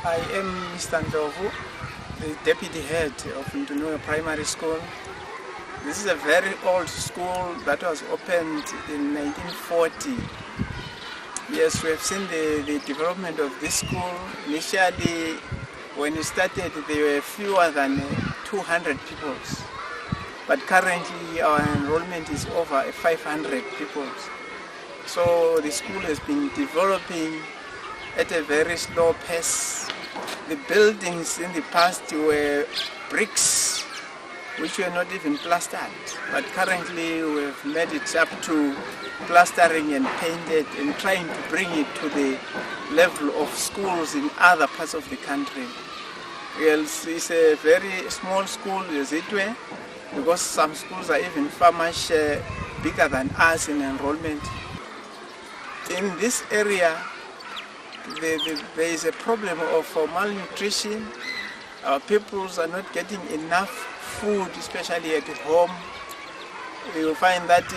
I am Mr. Ndlovu, the deputy head of Ntunuwe Primary School. This is a very old school that was opened in 1940. Yes, we have seen the development of this school. Initially, when it started, there were fewer than 200 pupils. But currently, our enrollment is over 500 pupils. So the school has been developing at a very slow pace. The buildings in the past were bricks which were not even plastered, but currently we have made it up to plastering and painted and trying to bring it to the level of schools in other parts of the country. Well, it's a very small school, Zitwe, because some schools are even far much bigger than us in enrollment. In this area, there is a problem of malnutrition. Our pupils are not getting enough food, especially at home. You will find that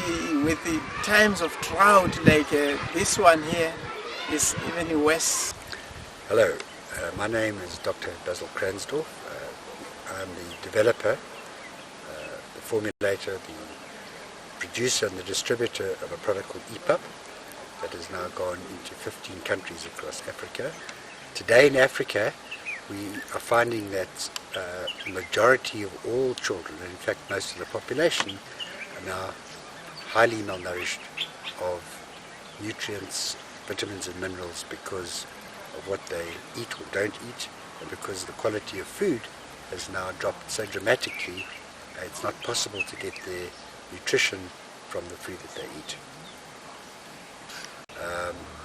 with the times of drought like this one here is even worse. Hello, my name is Dr. Basil Kransdorf. I'm the developer, the formulator, the producer and the distributor of a product called EPUB that has now gone into 15 countries across Africa. Today in Africa, we are finding that the majority of all children, and in fact most of the population, are now highly malnourished of nutrients, vitamins and minerals because of what they eat or don't eat, and because the quality of food has now dropped so dramatically, it's not possible to get their nutrition from the food that they eat.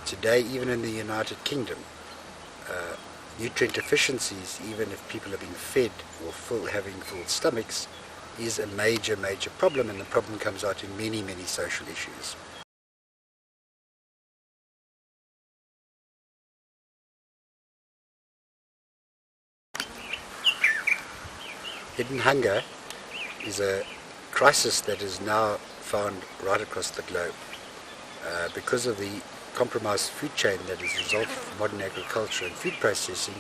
Today, even in the United Kingdom, nutrient deficiencies, even if people are being fed or having full stomachs, is a major problem, and the problem comes out in many social issues. Hidden hunger is a crisis that is now found right across the globe. Because of the compromised food chain that is a result of modern agriculture and food processing,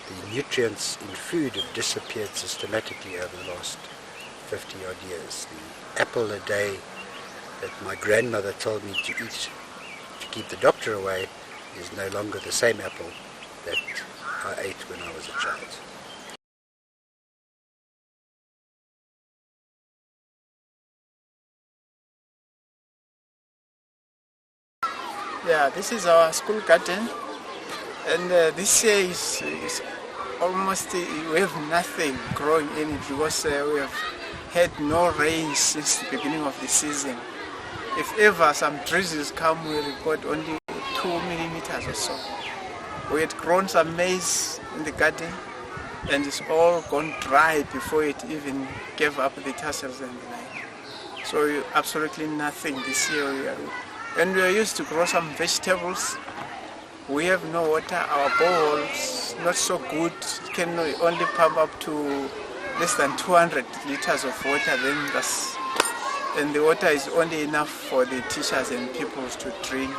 the nutrients in food have disappeared systematically over the last 50 odd years. The apple a day that my grandmother told me to eat to keep the doctor away is no longer the same apple that I ate when I was a child. Yeah, this is our school garden, and this year is almost, we have nothing growing in it because we have had no rain since the beginning of the season. If ever some drizzles come, we record only 2 millimeters or so. We had grown some maize in the garden, and it's all gone dry before it even gave up the tassels and the like. So absolutely nothing this year. And we are used to grow some vegetables. We have no water. Our boreholes not so good. It can only pump up to less than 200 liters of water. And the water is only enough for the teachers and pupils to drink.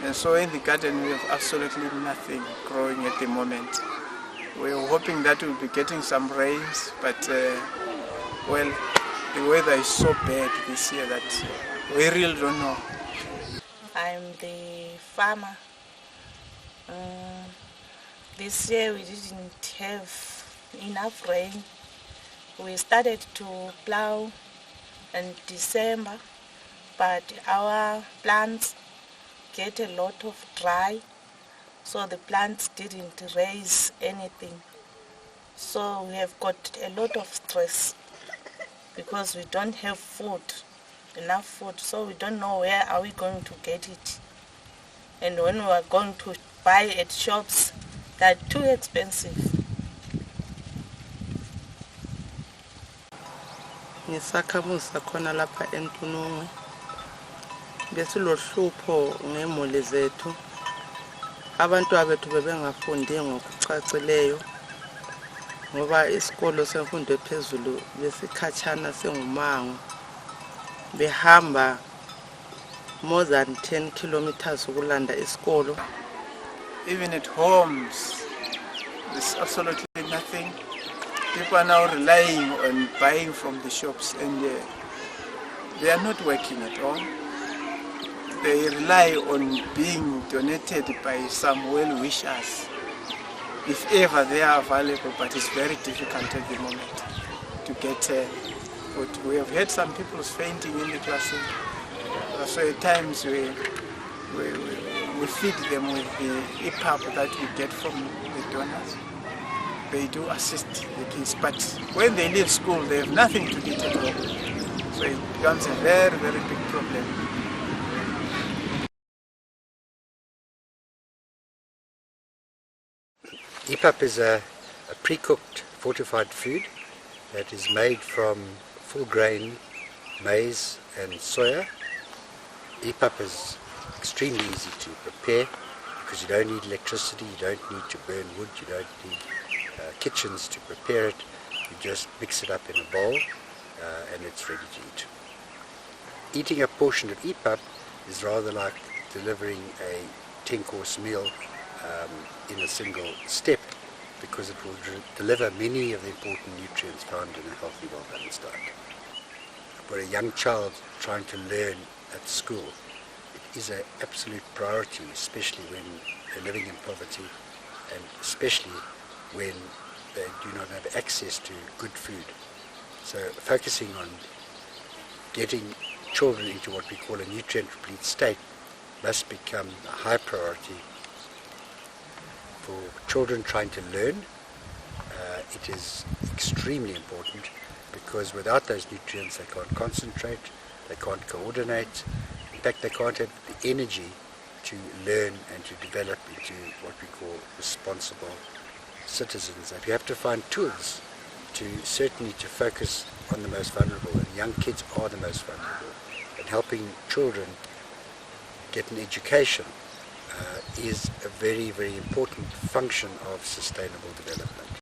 And so in the garden we have absolutely nothing growing at the moment. We're hoping that we'll be getting some rains, but well, the weather is so bad this year that we really don't know. I'm the farmer. This year we didn't have enough rain. We started to plow in December, but our plants get a lot of dry, so the plants didn't raise anything. So we have got a lot of stress because we don't have enough food, so we don't know where are we going to get it. And when we are going to buy at shops, they're too expensive. Ngisakhamuza khona lapha eNtunuwe besilohlupho ngemuli zethu. Abantwana bethu bebengafundi ngokucacileyo ngoba isikolo semfundo ephezulu besikhatshana sengumango. Behamba more than 10 kilometers ukulanda isikolo. Even at homes, There's absolutely nothing. People are now relying on buying from the shops, and they are not working at all. They rely on being donated by some well-wishers, if ever they are available, but it's very difficult at the moment to get food. We have had some people fainting in the classroom, so at times we feed them with the EPUB that we get from the donors. They do assist the kids, but when they leave school, they have nothing to eat at all. So it becomes a very, very big problem. EPUB is a pre-cooked fortified food that is made from full grain maize and soya. EPUB is extremely easy to prepare because you don't need electricity, you don't need to burn wood, you don't need kitchens to prepare it. You just mix it up in a bowl and it's ready to eat. Eating a portion of EPUB is rather like delivering a 10-course meal in a single step, because it will deliver many of the important nutrients found in a healthy, well-balanced diet. For a young child trying to learn at school, it is an absolute priority, especially when they're living in poverty and especially when they do not have access to good food. So focusing on getting children into what we call a nutrient-replete state must become a high priority for children trying to learn. It is extremely important because without those nutrients they can't concentrate, they can't coordinate, in fact they can't have the energy to learn and to develop into what we call responsible citizens. If you have to find tools to certainly to focus on the most vulnerable, and young kids are the most vulnerable, and helping children get an education is a very, very important function of sustainable development.